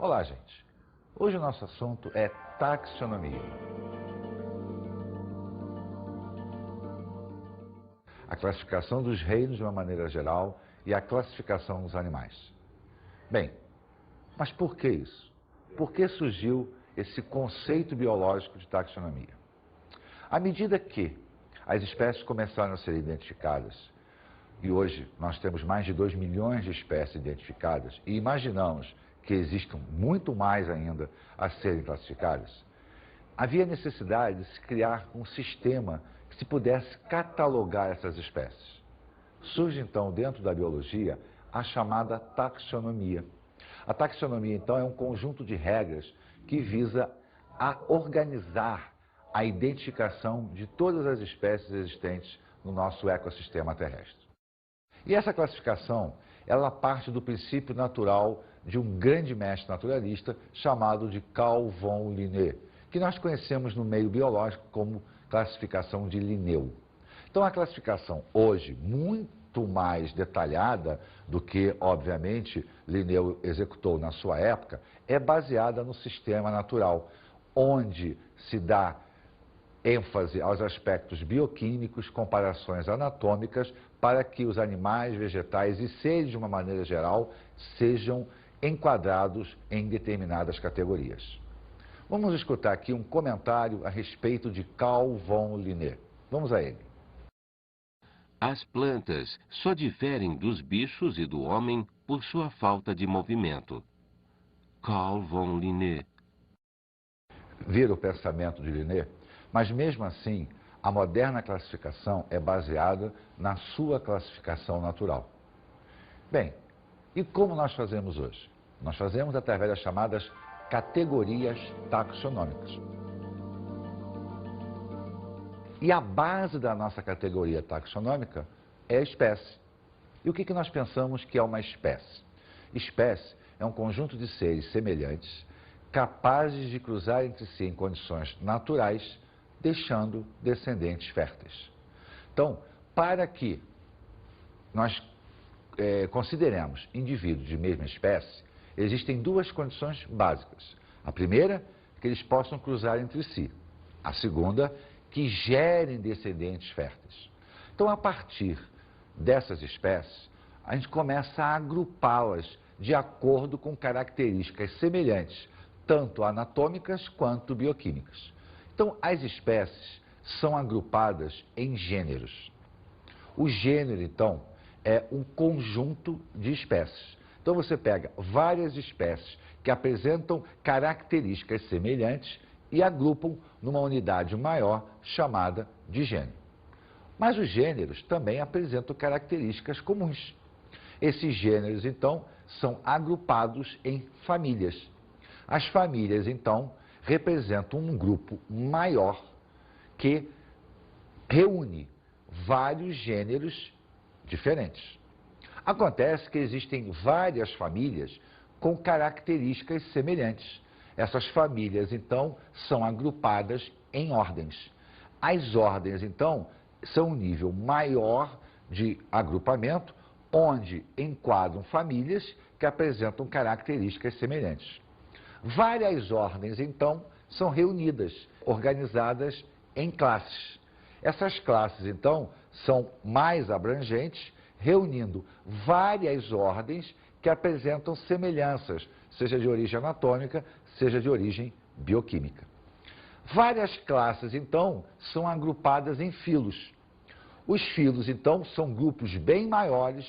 Olá, gente. Hoje o nosso assunto é taxonomia. A classificação dos reinos de uma maneira geral e a classificação dos animais. Bem, mas por que isso? Por que surgiu esse conceito biológico de taxonomia? À medida que as espécies começaram a ser identificadas, e hoje nós temos mais de 2 milhões de espécies identificadas, e imaginamos que existam muito mais ainda a serem classificadas, havia necessidade de se criar um sistema que se pudesse catalogar essas espécies. Surge então dentro da biologia a chamada taxonomia. A taxonomia então é um conjunto de regras que visa a organizar a identificação de todas as espécies existentes no nosso ecossistema terrestre. E essa classificação, ela parte do princípio natural de um grande mestre naturalista chamado de Carl von Linné, que nós conhecemos no meio biológico como classificação de Linneu. Então a classificação hoje, muito mais detalhada do que, obviamente, Linneu executou na sua época, é baseada no sistema natural, onde se dá ênfase aos aspectos bioquímicos, comparações anatômicas, para que os animais, vegetais e seres, de uma maneira geral, sejam enquadrados em determinadas categorias. Vamos escutar aqui um comentário a respeito de Carl von Linné. Vamos a ele. As plantas só diferem dos bichos e do homem por sua falta de movimento. Carl von Linné. Vira o pensamento de Linné, mas mesmo assim, a moderna classificação é baseada na sua classificação natural. Bem, e como nós fazemos hoje? Nós fazemos através das chamadas categorias taxonômicas. E a base da nossa categoria taxonômica é a espécie. E o que nós pensamos que é uma espécie? Espécie é um conjunto de seres semelhantes, capazes de cruzar entre si em condições naturais, deixando descendentes férteis. Então, para que nós consideremos indivíduos de mesma espécie, existem duas condições básicas. A primeira, que eles possam cruzar entre si. A segunda, que gerem descendentes férteis. Então, a partir dessas espécies, a gente começa a agrupá-las de acordo com características semelhantes, tanto anatômicas quanto bioquímicas. Então, as espécies são agrupadas em gêneros. O gênero, então, é um conjunto de espécies. Então, você pega várias espécies que apresentam características semelhantes e agrupam numa unidade maior chamada de gênero. Mas os gêneros também apresentam características comuns. Esses gêneros, então, são agrupados em famílias. As famílias, então, representam um grupo maior que reúne vários gêneros diferentes. Acontece que existem várias famílias com características semelhantes. Essas famílias, então, são agrupadas em ordens. As ordens, então, são um nível maior de agrupamento, onde enquadram famílias que apresentam características semelhantes. Várias ordens, então, são reunidas, organizadas em classes. Essas classes, então, são mais abrangentes, reunindo várias ordens que apresentam semelhanças, seja de origem anatômica, seja de origem bioquímica. Várias classes, então, são agrupadas em filos. Os filos, então, são grupos bem maiores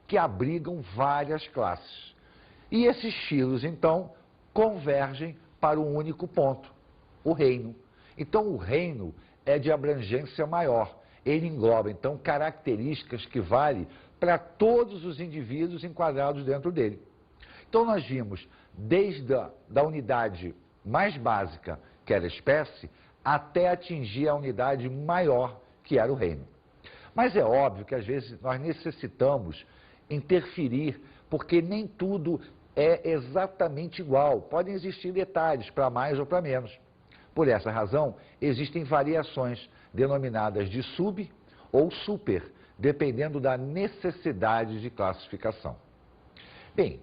que abrigam várias classes. E esses filos, então, convergem para um único ponto, o reino. Então, o reino é de abrangência maior. Ele engloba, então, características que valem para todos os indivíduos enquadrados dentro dele. Então, nós vimos desde a unidade mais básica, que era a espécie, até atingir a unidade maior, que era o reino. Mas é óbvio que, às vezes, nós necessitamos interferir, porque nem tudo é exatamente igual. Podem existir detalhes para mais ou para menos. Por essa razão, existem variações denominadas de sub ou super, dependendo da necessidade de classificação. Bem,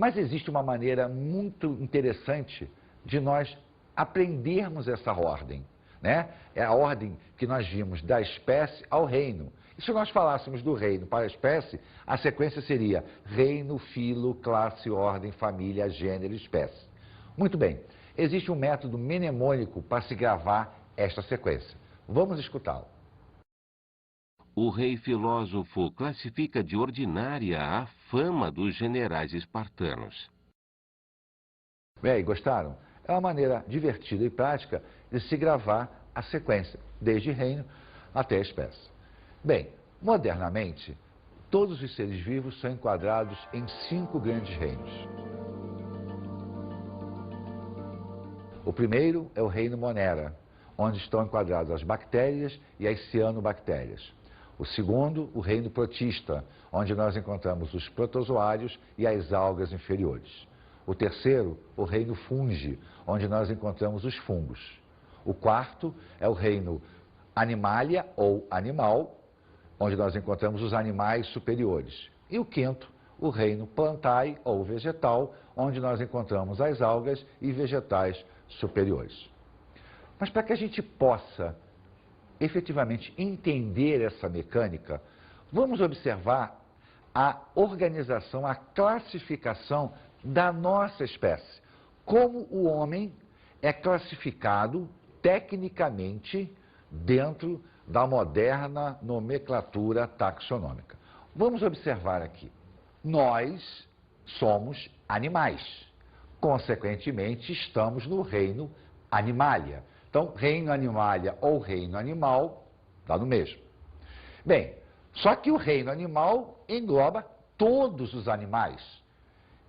Mas existe uma maneira muito interessante de nós aprendermos essa ordem, né? É a ordem que nós vimos da espécie ao reino. E se nós falássemos do reino para a espécie, a sequência seria reino, filo, classe, ordem, família, gênero, espécie. Muito bem, existe um método mnemônico para se gravar esta sequência. Vamos escutá-lo. O rei filósofo classifica de ordinária a fama dos generais espartanos. Bem, gostaram? É uma maneira divertida e prática de se gravar a sequência, desde reino até a espécie. Bem, modernamente, todos os seres vivos são enquadrados em 5 grandes reinos. O primeiro é o reino Monera, onde estão enquadradas as bactérias e as cianobactérias. O segundo, o reino Protista, onde nós encontramos os protozoários e as algas inferiores. O terceiro, o reino Fungi, onde nós encontramos os fungos. O quarto é o reino Animalia ou animal, onde nós encontramos os animais superiores. E o quinto, o reino Plantae ou vegetal, onde nós encontramos as algas e vegetais superiores. Mas para que a gente possa efetivamente entender essa mecânica, vamos observar a organização, a classificação da nossa espécie. Como o homem é classificado tecnicamente dentro da moderna nomenclatura taxonômica. Vamos observar aqui. Nós somos animais. Consequentemente, estamos no reino Animalia. Então, reino Animalia ou reino animal, dá no mesmo. Bem, só que o reino animal engloba todos os animais.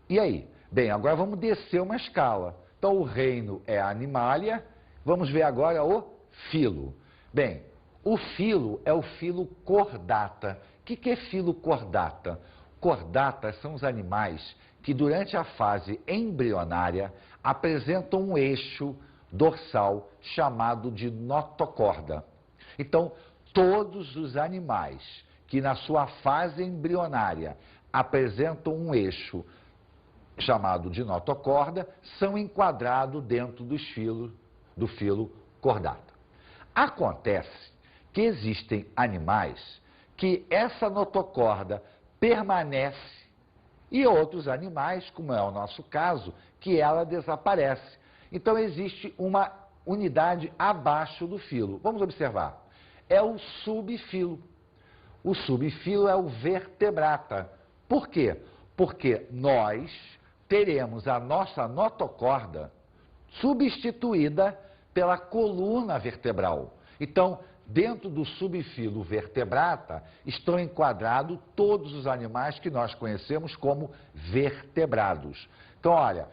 E aí? Bem, agora vamos descer uma escala. Então, o reino é Animalia, vamos ver agora o filo. Bem, o filo é o filo Chordata. O que é filo Chordata? Chordata são os animais que durante a fase embrionária apresentam um eixo dorsal chamado de notocorda. Então, todos os animais que na sua fase embrionária apresentam um eixo chamado de notocorda são enquadrados dentro do filo Chordata. Acontece que existem animais que essa notocorda permanece e outros animais, como é o nosso caso, que ela desaparece. Então, existe uma unidade abaixo do filo. Vamos observar. É o subfilo. O subfilo é o vertebrata. Por quê? Porque nós teremos a nossa notocorda substituída pela coluna vertebral. Então, dentro do subfilo vertebrata, estão enquadrados todos os animais que nós conhecemos como vertebrados. Então, olha,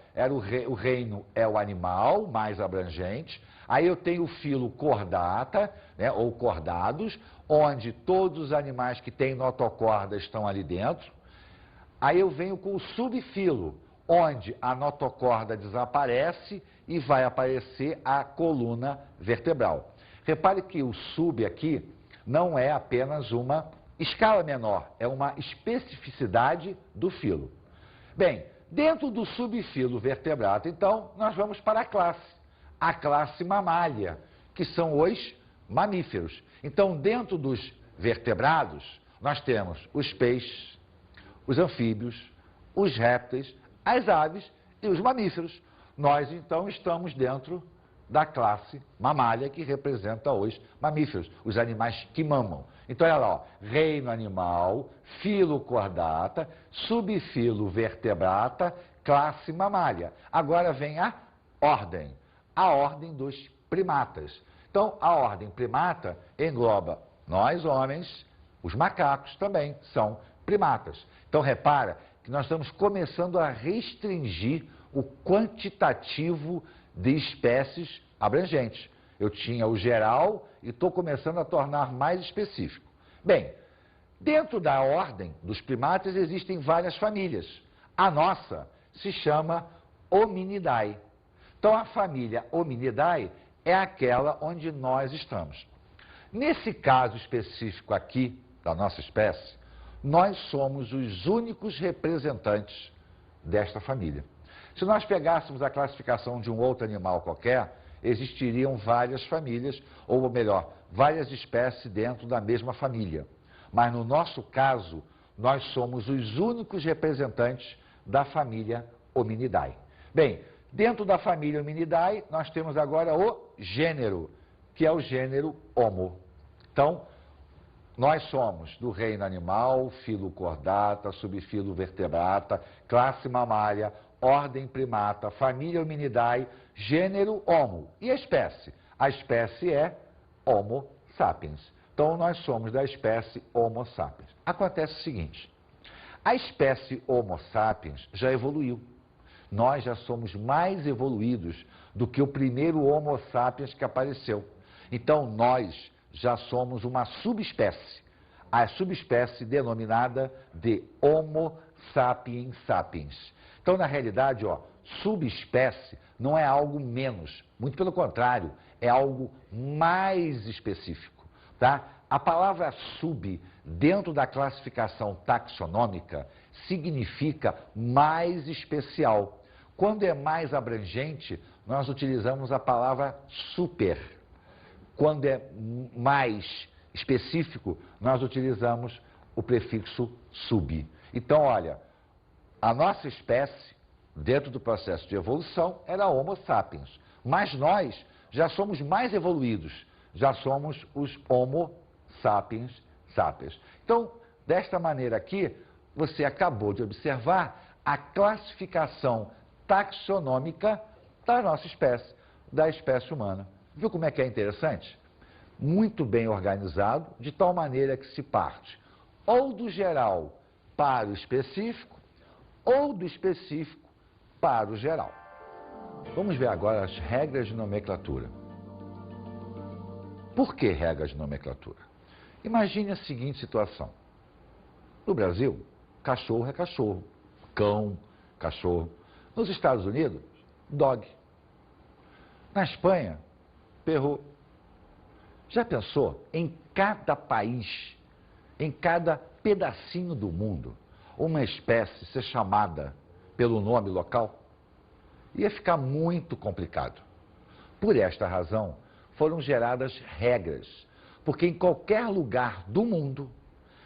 o reino é o animal mais abrangente, aí eu tenho o filo Chordata, né, ou cordados, onde todos os animais que têm notocorda estão ali dentro. Aí eu venho com o subfilo, onde a notocorda desaparece e vai aparecer a coluna vertebral. Repare que o sub aqui não é apenas uma escala menor, é uma especificidade do filo. Bem, dentro do subfilo vertebrado, então, nós vamos para a classe mamália, que são os mamíferos. Então, dentro dos vertebrados, nós temos os peixes, os anfíbios, os répteis, as aves e os mamíferos. Nós, então, estamos dentro da classe mamália, que representa os mamíferos, os animais que mamam. Então, olha lá, ó, reino animal, filo Chordata, subfilo vertebrata, classe mamália. Agora vem a ordem dos primatas. Então, a ordem primata engloba nós, homens, os macacos também são primatas. Então, repara que nós estamos começando a restringir o quantitativo de espécies abrangentes. Eu tinha o geral e estou começando a tornar mais específico. Bem, dentro da ordem dos primatas existem várias famílias. A nossa se chama Hominidae. Então, a família Hominidae é aquela onde nós estamos. Nesse caso específico aqui, da nossa espécie, nós somos os únicos representantes desta família. Se nós pegássemos a classificação de um outro animal qualquer, existiriam várias famílias, ou melhor, várias espécies dentro da mesma família. Mas no nosso caso, nós somos os únicos representantes da família Hominidae. Bem, dentro da família Hominidae, nós temos agora o gênero, que é o gênero Homo. Então, nós somos do reino animal, filo Chordata, subfilo Vertebrata, classe mamária, ordem primata, família Hominidae, gênero Homo. E a espécie? A espécie é Homo sapiens. Então, nós somos da espécie Homo sapiens. Acontece o seguinte, a espécie Homo sapiens já evoluiu. Nós já somos mais evoluídos do que o primeiro Homo sapiens que apareceu. Então, nós já somos uma subespécie, a subespécie denominada de Homo sapiens sapiens. Então, na realidade, subespécie não é algo menos, muito pelo contrário, é algo mais específico, tá? A palavra sub, dentro da classificação taxonômica, significa mais especial. Quando é mais abrangente, nós utilizamos a palavra super. Quando é mais específico, nós utilizamos o prefixo sub. Então, olha, a nossa espécie, dentro do processo de evolução, era Homo sapiens. Mas nós já somos mais evoluídos, já somos os Homo sapiens sapiens. Então, desta maneira aqui, você acabou de observar a classificação taxonômica da nossa espécie, da espécie humana. Viu como é que é interessante? Muito bem organizado, de tal maneira que se parte ou do geral para o específico, ou do específico para o geral. Vamos ver agora as regras de nomenclatura. Por que regras de nomenclatura? Imagine a seguinte situação. No Brasil, cachorro é cachorro, cão, cachorro. Nos Estados Unidos, dog. Na Espanha, perro. Já pensou em cada país, em cada pedacinho do mundo, uma espécie ser chamada pelo nome local? Ia ficar muito complicado. Por esta razão, foram geradas regras, porque em qualquer lugar do mundo,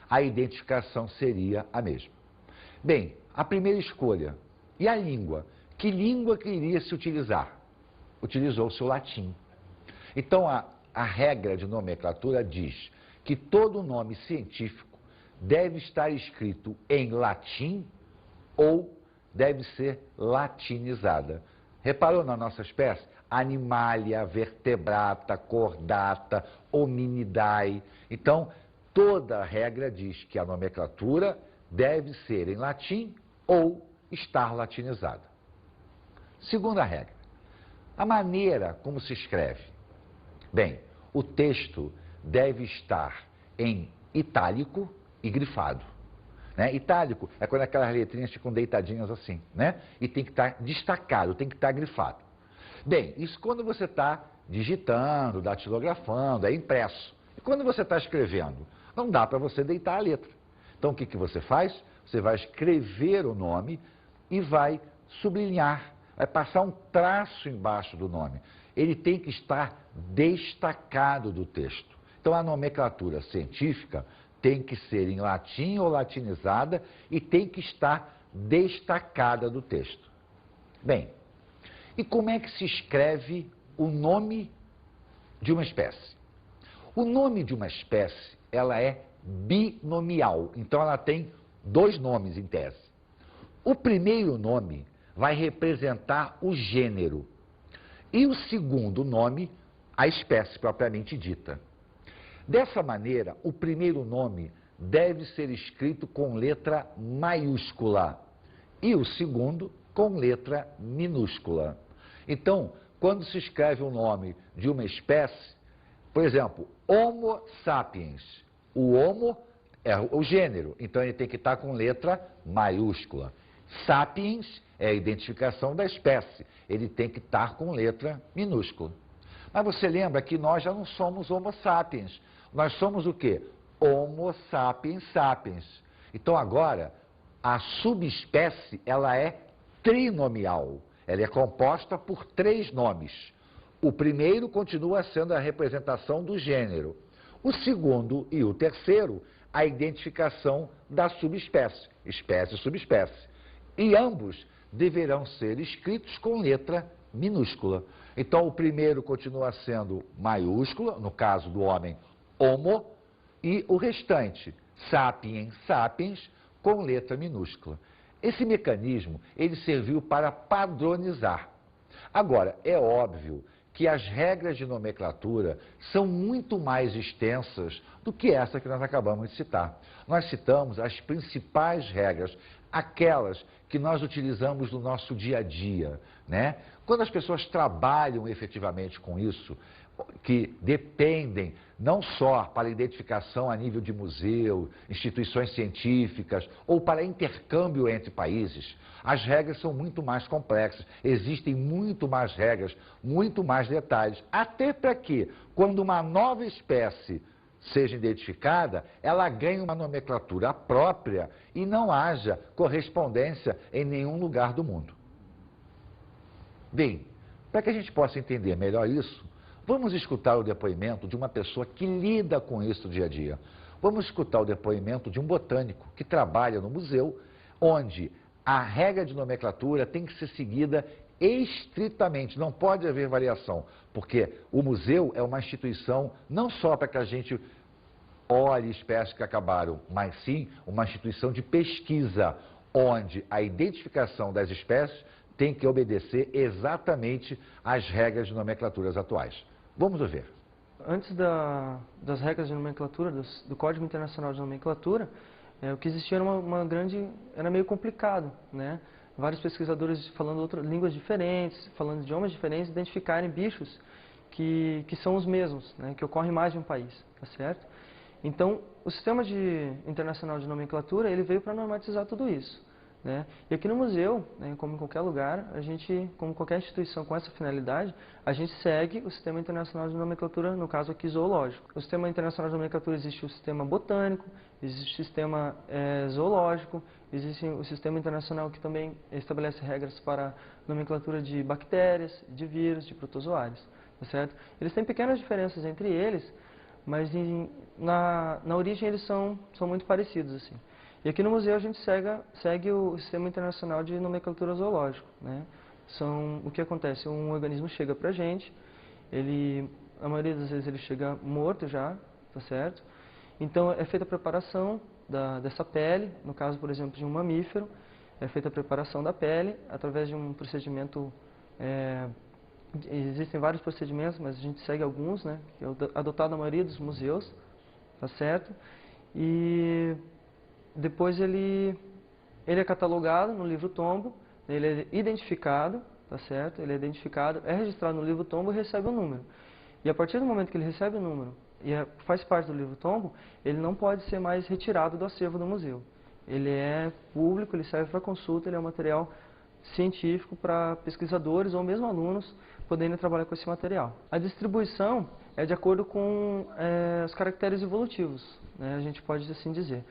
a identificação seria a mesma. Bem, a primeira escolha, e a língua? Que língua que iria se utilizar? Utilizou-se o latim. Então, a regra de nomenclatura diz que todo nome científico deve estar escrito em latim ou deve ser latinizada. Reparou na nossa espécie? Animalia, Vertebrata, Chordata, Hominidae. Então, toda a regra diz que a nomenclatura deve ser em latim ou estar latinizada. Segunda regra, a maneira como se escreve. Bem, o texto deve estar em itálico e grifado. Né? Itálico é quando aquelas letrinhas ficam deitadinhas assim, né? E tem que estar destacado, tem que estar grifado. Bem, isso quando você está digitando, datilografando, é impresso. E quando você está escrevendo, não dá para você deitar a letra. Então, o que você faz? Você vai escrever o nome e vai sublinhar, vai passar um traço embaixo do nome. Ele tem que estar destacado do texto. Então, a nomenclatura científica tem que ser em latim ou latinizada e tem que estar destacada do texto. Bem, e como é que se escreve o nome de uma espécie? O nome de uma espécie, ela é binomial, então ela tem dois nomes em tese. O primeiro nome vai representar o gênero e o segundo nome, a espécie propriamente dita. Dessa maneira, o primeiro nome deve ser escrito com letra maiúscula e o segundo com letra minúscula. Então, quando se escreve o nome de uma espécie, por exemplo, Homo sapiens, o Homo é o gênero, então ele tem que estar com letra maiúscula. Sapiens é a identificação da espécie, ele tem que estar com letra minúscula. Mas você lembra que nós já não somos Homo sapiens, nós somos o quê? Homo sapiens sapiens. Então agora, a subespécie, ela é trinomial. Ela é composta por 3 nomes. O primeiro continua sendo a representação do gênero. O segundo e o terceiro, a identificação da subespécie, espécie e subespécie. E ambos deverão ser escritos com letra minúscula. Então, o primeiro continua sendo maiúscula, no caso do homem, homo, e o restante, sapiens, sapiens, com letra minúscula. Esse mecanismo, ele serviu para padronizar. Agora, é óbvio que as regras de nomenclatura são muito mais extensas do que essa que nós acabamos de citar. Nós citamos as principais regras, aquelas que nós utilizamos no nosso dia a dia, né? Quando as pessoas trabalham efetivamente com isso, que dependem não só para identificação a nível de museu, instituições científicas ou para intercâmbio entre países, as regras são muito mais complexas, existem muito mais regras, muito mais detalhes, até para que, quando uma nova espécie seja identificada, ela ganhe uma nomenclatura própria e não haja correspondência em nenhum lugar do mundo. Bem, para que a gente possa entender melhor isso, vamos escutar o depoimento de uma pessoa que lida com isso dia a dia. Vamos escutar o depoimento de um botânico que trabalha no museu, onde a regra de nomenclatura tem que ser seguida estritamente, não pode haver variação, porque o museu é uma instituição não só para que a gente olhe espécies que acabaram, mas sim uma instituição de pesquisa, onde a identificação das espécies tem que obedecer exatamente às regras de nomenclaturas atuais. Vamos ver. Antes das regras de nomenclatura, do Código Internacional de Nomenclatura, o que existia era meio complicado, né? Vários pesquisadores falando línguas diferentes, falando idiomas diferentes, identificarem bichos que são os mesmos, né? Que ocorrem em mais de um país, tá certo? Então, o Sistema Internacional de Nomenclatura, ele veio para normatizar tudo isso, né? E aqui no museu, né, como em qualquer lugar, como qualquer instituição com essa finalidade, a gente segue o Sistema Internacional de Nomenclatura, no caso aqui zoológico. O Sistema Internacional de Nomenclatura existe o sistema botânico, existe o sistema zoológico, existe o Sistema Internacional que também estabelece regras para nomenclatura de bactérias, de vírus, de protozoários, tá certo? Eles têm pequenas diferenças entre eles, mas na origem eles são muito parecidos, assim. E aqui no museu a gente segue o Sistema Internacional de Nomenclatura Zoológica, né? O que acontece? Um organismo chega pra gente, a maioria das vezes ele chega morto já, tá certo? Então é feita a preparação dessa pele, no caso, por exemplo, de um mamífero, é feita a preparação da pele através de um procedimento, existem vários procedimentos, mas a gente segue alguns, né? Que é adotado na maioria dos museus, tá certo? E depois ele é catalogado no livro-tombo, ele é identificado, tá certo? Ele é identificado, é registrado no livro-tombo e recebe um número. E a partir do momento que ele recebe o número e faz parte do livro-tombo, ele não pode ser mais retirado do acervo do museu. Ele é público, ele serve para consulta, ele é um material científico para pesquisadores ou mesmo alunos poderem trabalhar com esse material. A distribuição é de acordo com os caracteres evolutivos, né? A gente pode assim dizer.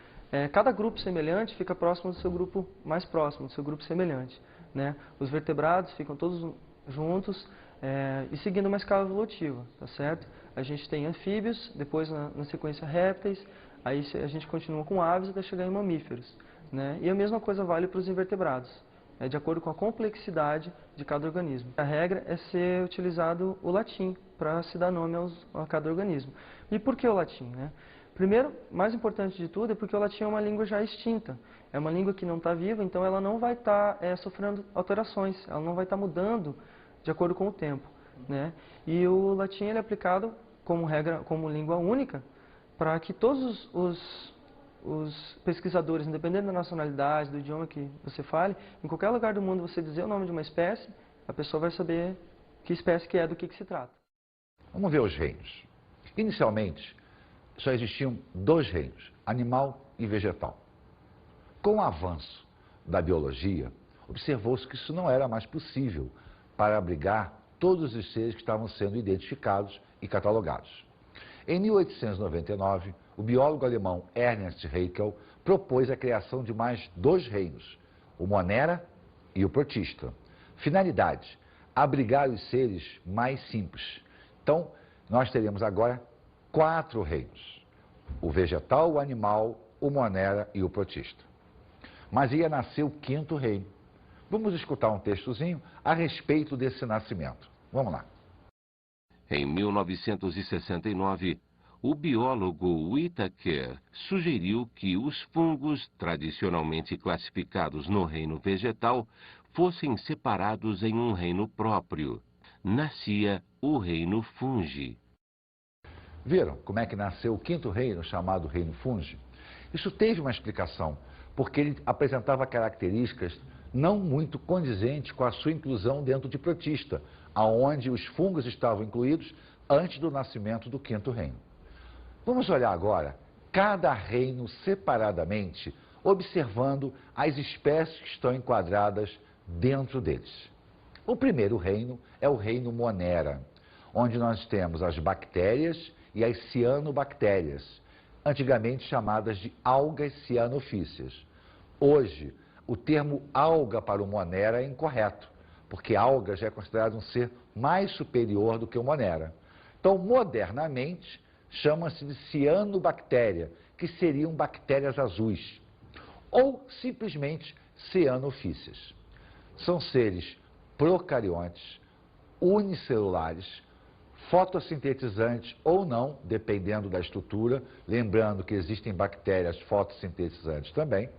Cada grupo semelhante fica próximo do seu grupo mais próximo, do seu grupo semelhante, né? Os vertebrados ficam todos juntos e seguindo uma escala evolutiva, tá certo? A gente tem anfíbios, depois na sequência répteis, aí a gente continua com aves até chegar em mamíferos, né? E a mesma coisa vale para os invertebrados, de acordo com a complexidade de cada organismo. A regra é ser utilizado o latim para se dar nome a cada organismo. E por que o latim, né? Primeiro, mais importante de tudo, é porque o latim é uma língua já extinta. É uma língua que não está viva, então ela não vai estar sofrendo alterações, ela não vai estar mudando de acordo com o tempo, né? E o latim ele é aplicado como regra, como língua única, para que todos os pesquisadores, independente da nacionalidade, do idioma que você fale, em qualquer lugar do mundo você dizer o nome de uma espécie, a pessoa vai saber que espécie que é, do que se trata. Vamos ver os reinos. Inicialmente, só existiam 2 reinos, animal e vegetal. Com o avanço da biologia, observou-se que isso não era mais possível para abrigar todos os seres que estavam sendo identificados e catalogados. Em 1899, o biólogo alemão Ernst Haeckel propôs a criação de mais 2 reinos, o Monera e o protista. Finalidade: abrigar os seres mais simples. Então, nós teremos agora 4 reinos: o vegetal, o animal, o monera e o protista. Mas ia nascer o 5º reino. Vamos escutar um textozinho a respeito desse nascimento. Vamos lá. Em 1969, o biólogo Whittaker sugeriu que os fungos, tradicionalmente classificados no reino vegetal, fossem separados em um reino próprio. Nascia o reino fungi. Viram como é que nasceu o 5º reino, chamado reino fungi? Isso teve uma explicação, porque ele apresentava características não muito condizentes com a sua inclusão dentro de protista, aonde os fungos estavam incluídos antes do nascimento do 5º reino. Vamos olhar agora cada reino separadamente, observando as espécies que estão enquadradas dentro deles. O primeiro reino é o reino monera, onde nós temos as bactérias e as cianobactérias, antigamente chamadas de algas cianofícias. Hoje, o termo alga para o monera é incorreto, porque alga já é considerado um ser mais superior do que o monera. Então, modernamente, chama-se de cianobactéria, que seriam bactérias azuis, ou simplesmente cianofícias. São seres procariontes, unicelulares, fotossintetizantes ou não, dependendo da estrutura, lembrando que existem bactérias fotossintetizantes também,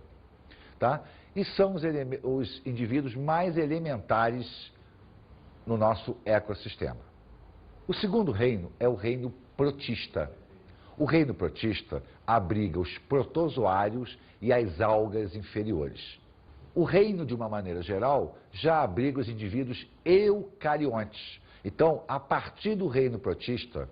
tá? E são os indivíduos mais elementares no nosso ecossistema. O segundo reino é o reino protista. O reino protista abriga os protozoários e as algas inferiores. O reino, de uma maneira geral, já abriga os indivíduos eucariontes. Então, a partir do reino protista,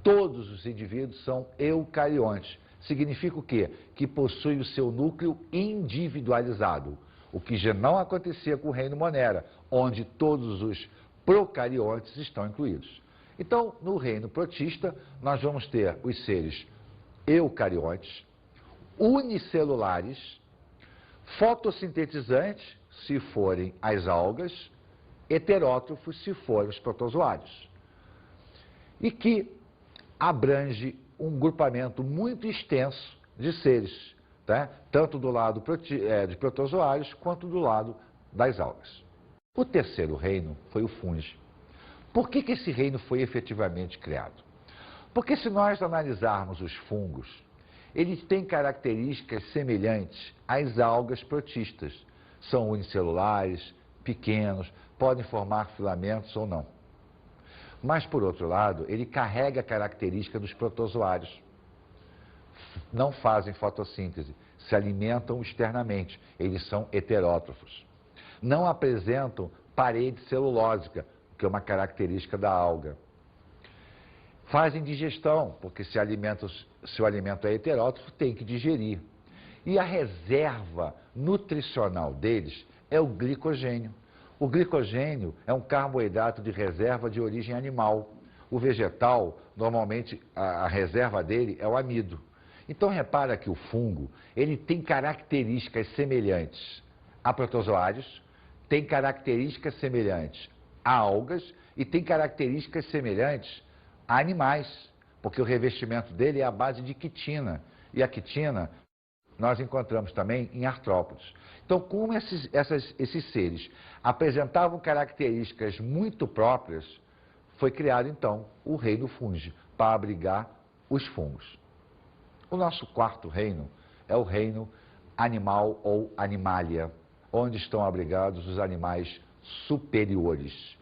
todos os indivíduos são eucariontes. Significa o quê? Que possui o seu núcleo individualizado, o que já não acontecia com o reino monera, onde todos os procariontes estão incluídos. Então, no reino protista, nós vamos ter os seres eucariontes, unicelulares, fotossintetizantes, se forem as algas, heterótrofos, se forem os protozoários, e que abrange um grupamento muito extenso de seres, tá? Tanto do lado de protozoários quanto do lado das algas. O terceiro reino foi o fungi. Por que esse reino foi efetivamente criado? Porque se nós analisarmos os fungos, eles têm características semelhantes às algas protistas. São unicelulares, pequenos, podem formar filamentos ou não. Mas, por outro lado, ele carrega a característica dos protozoários. Não fazem fotossíntese, se alimentam externamente, eles são heterótrofos. Não apresentam parede celulósica, que é uma característica da alga. Fazem digestão, porque se o alimento é heterótrofo, tem que digerir. E a reserva nutricional deles é o glicogênio. O glicogênio é um carboidrato de reserva de origem animal. O vegetal, normalmente, a reserva dele é o amido. Então, repara que o fungo, ele tem características semelhantes a protozoários, tem características semelhantes a algas e tem características semelhantes a animais, porque o revestimento dele é à base de quitina. E a quitina nós encontramos também em artrópodes. Então, como esses seres apresentavam características muito próprias, foi criado, então, o reino fungi, para abrigar os fungos. O nosso quarto reino é o reino animal ou animalia, onde estão abrigados os animais superiores.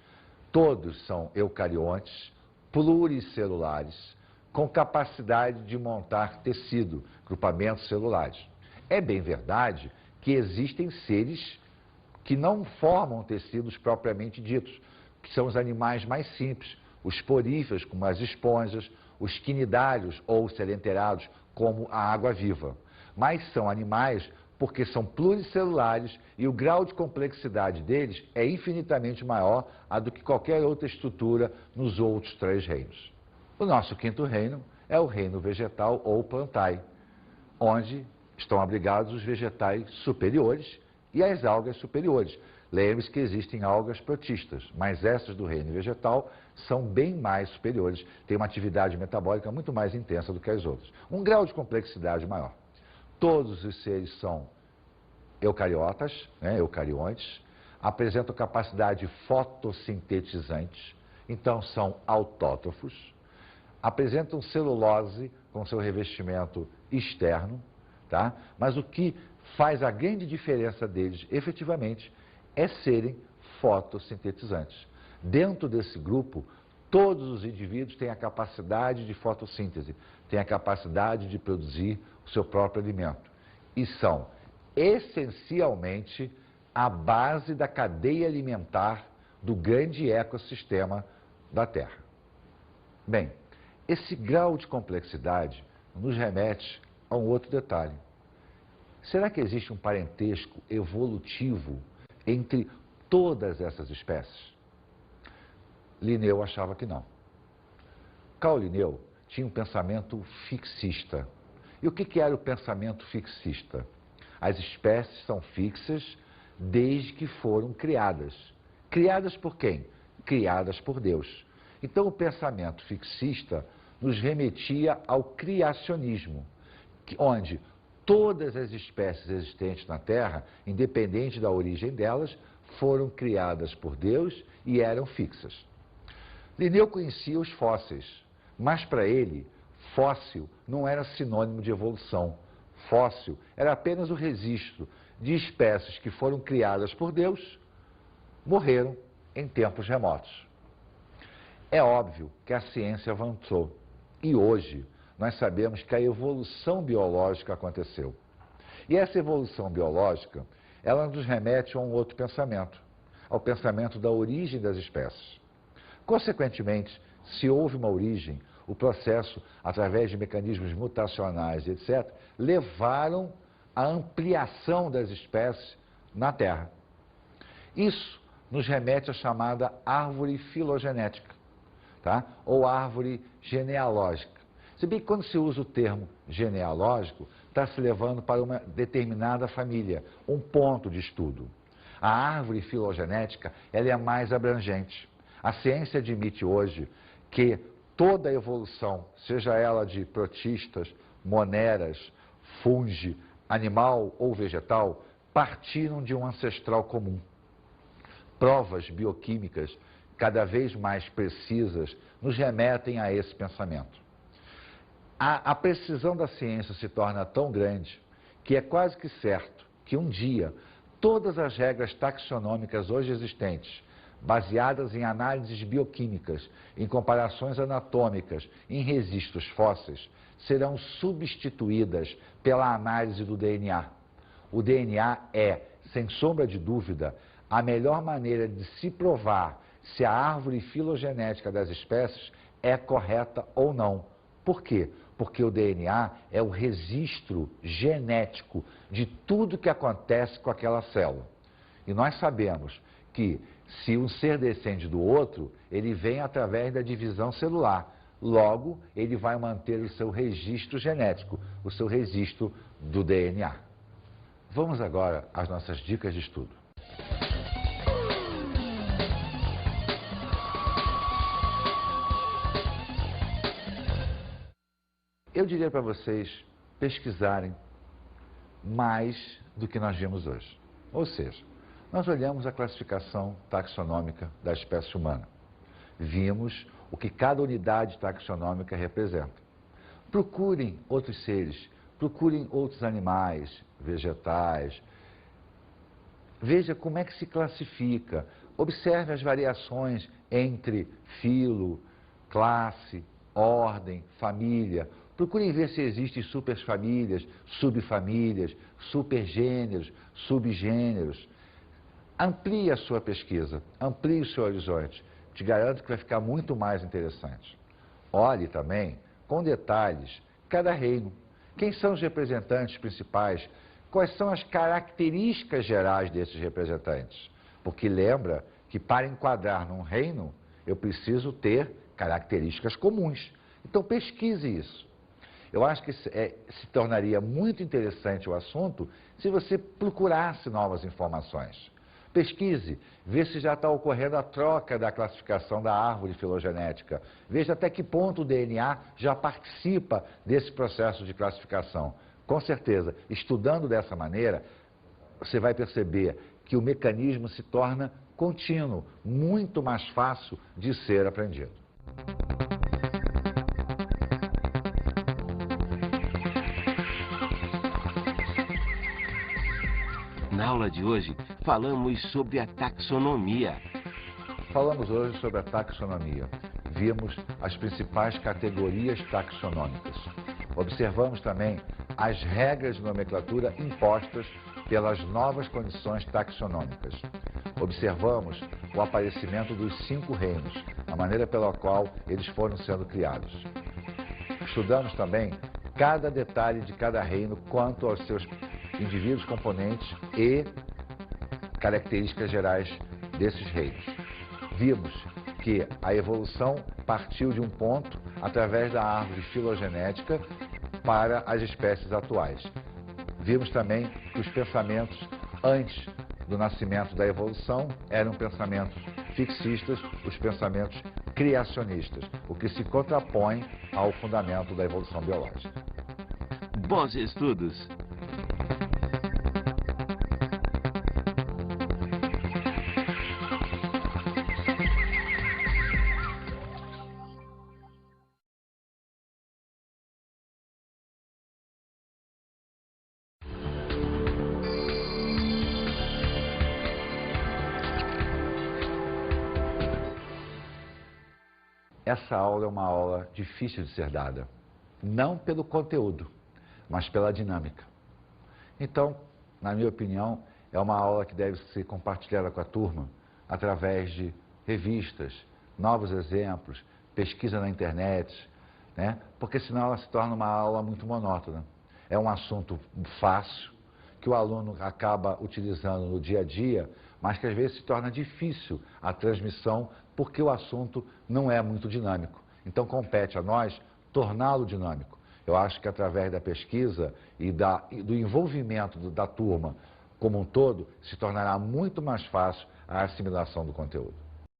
Todos são eucariontes, pluricelulares, com capacidade de montar tecido, grupamentos celulares. É bem verdade que existem seres que não formam tecidos propriamente ditos, que são os animais mais simples, os poríferos, como as esponjas, os quinidários ou selenterados, como a água-viva. Mas são animais porque são pluricelulares e o grau de complexidade deles é infinitamente maior do que qualquer outra estrutura nos outros 3 reinos. O nosso quinto reino é o reino vegetal ou plantae, onde estão abrigados os vegetais superiores e as algas superiores. Lembre-se que existem algas protistas, mas essas do reino vegetal são bem mais superiores, têm uma atividade metabólica muito mais intensa do que as outras. Um grau de complexidade maior. Todos os seres são eucariotas, eucariontes, apresentam capacidade fotossintetizante, então são autótrofos, apresentam celulose com seu revestimento externo, tá? Mas o que faz a grande diferença deles, efetivamente, é serem fotossintetizantes. Dentro desse grupo, todos os indivíduos têm a capacidade de fotossíntese, têm a capacidade de produzir o seu próprio alimento. E são, essencialmente, a base da cadeia alimentar do grande ecossistema da Terra. Bem, esse grau de complexidade nos remete a um outro detalhe. Será que existe um parentesco evolutivo entre todas essas espécies? Linneu achava que não. Carl Linneu tinha um pensamento fixista. E o que era o pensamento fixista? As espécies são fixas desde que foram criadas. Criadas por quem? Criadas por Deus. Então o pensamento fixista nos remetia ao criacionismo, onde todas as espécies existentes na Terra, independente da origem delas, foram criadas por Deus e eram fixas. Linneu conhecia os fósseis, mas para ele, fóssil não era sinônimo de evolução. Fóssil era apenas o registro de espécies que foram criadas por Deus, morreram em tempos remotos. É óbvio que a ciência avançou e hoje nós sabemos que a evolução biológica aconteceu. E essa evolução biológica, ela nos remete a um outro pensamento, ao pensamento da origem das espécies. Consequentemente, se houve uma origem, o processo, através de mecanismos mutacionais, etc., levaram à ampliação das espécies na Terra. Isso nos remete à chamada árvore filogenética, tá? Ou árvore genealógica. Se bem que quando se usa o termo genealógico, está se levando para uma determinada família, um ponto de estudo. A árvore filogenética, ela é mais abrangente. A ciência admite hoje que toda a evolução, seja ela de protistas, moneras, fungi, animal ou vegetal, partiram de um ancestral comum. Provas bioquímicas cada vez mais precisas nos remetem a esse pensamento. A precisão da ciência se torna tão grande que é quase que certo que um dia todas as regras taxonômicas hoje existentes, baseadas em análises bioquímicas, em comparações anatômicas, em registros fósseis, serão substituídas pela análise do DNA. O DNA é, sem sombra de dúvida, a melhor maneira de se provar se a árvore filogenética das espécies é correta ou não. Por quê? Porque o DNA é o registro genético de tudo que acontece com aquela célula. E nós sabemos que se um ser descende do outro, ele vem através da divisão celular. Logo, ele vai manter o seu registro genético, o seu registro do DNA. Vamos agora às nossas dicas de estudo. Eu diria para vocês pesquisarem mais do que nós vimos hoje. Ou seja, nós olhamos a classificação taxonômica da espécie humana. Vimos o que cada unidade taxonômica representa. Procurem outros seres, procurem outros animais, vegetais. Veja como é que se classifica. Observe as variações entre filo, classe, ordem, família. Procurem ver se existem superfamílias, subfamílias, supergêneros, subgêneros. Amplie a sua pesquisa, amplie o seu horizonte. Te garanto que vai ficar muito mais interessante. Olhe também, com detalhes, cada reino. Quem são os representantes principais? Quais são as características gerais desses representantes? Porque lembra que para enquadrar num reino, eu preciso ter características comuns. Então pesquise isso. Eu acho que se tornaria muito interessante o assunto se você procurasse novas informações. Pesquise, vê se já está ocorrendo a troca da classificação da árvore filogenética. Veja até que ponto o DNA já participa desse processo de classificação. Com certeza, estudando dessa maneira, você vai perceber que o mecanismo se torna contínuo, muito mais fácil de ser aprendido. Na aula de hoje, falamos sobre a taxonomia. Falamos hoje sobre a taxonomia. Vimos as principais categorias taxonômicas. Observamos também as regras de nomenclatura impostas pelas novas condições taxonômicas. Observamos o aparecimento dos 5 reinos, a maneira pela qual eles foram sendo criados. Estudamos também cada detalhe de cada reino quanto aos seus indivíduos componentes e características gerais desses reinos. Vimos que a evolução partiu de um ponto através da árvore filogenética para as espécies atuais. Vimos também que os pensamentos antes do nascimento da evolução eram pensamentos fixistas, os pensamentos criacionistas, o que se contrapõe ao fundamento da evolução biológica. Bons estudos! Essa aula é uma aula difícil de ser dada, não pelo conteúdo, mas pela dinâmica. Então, na minha opinião, é uma aula que deve ser compartilhada com a turma através de revistas, novos exemplos, pesquisa na internet, né? Porque senão ela se torna uma aula muito monótona. É um assunto fácil, que o aluno acaba utilizando no dia a dia, mas que às vezes se torna difícil a transmissão porque o assunto não é muito dinâmico. Então compete a nós torná-lo dinâmico. Eu acho que através da pesquisa e do envolvimento da turma como um todo, se tornará muito mais fácil a assimilação do conteúdo.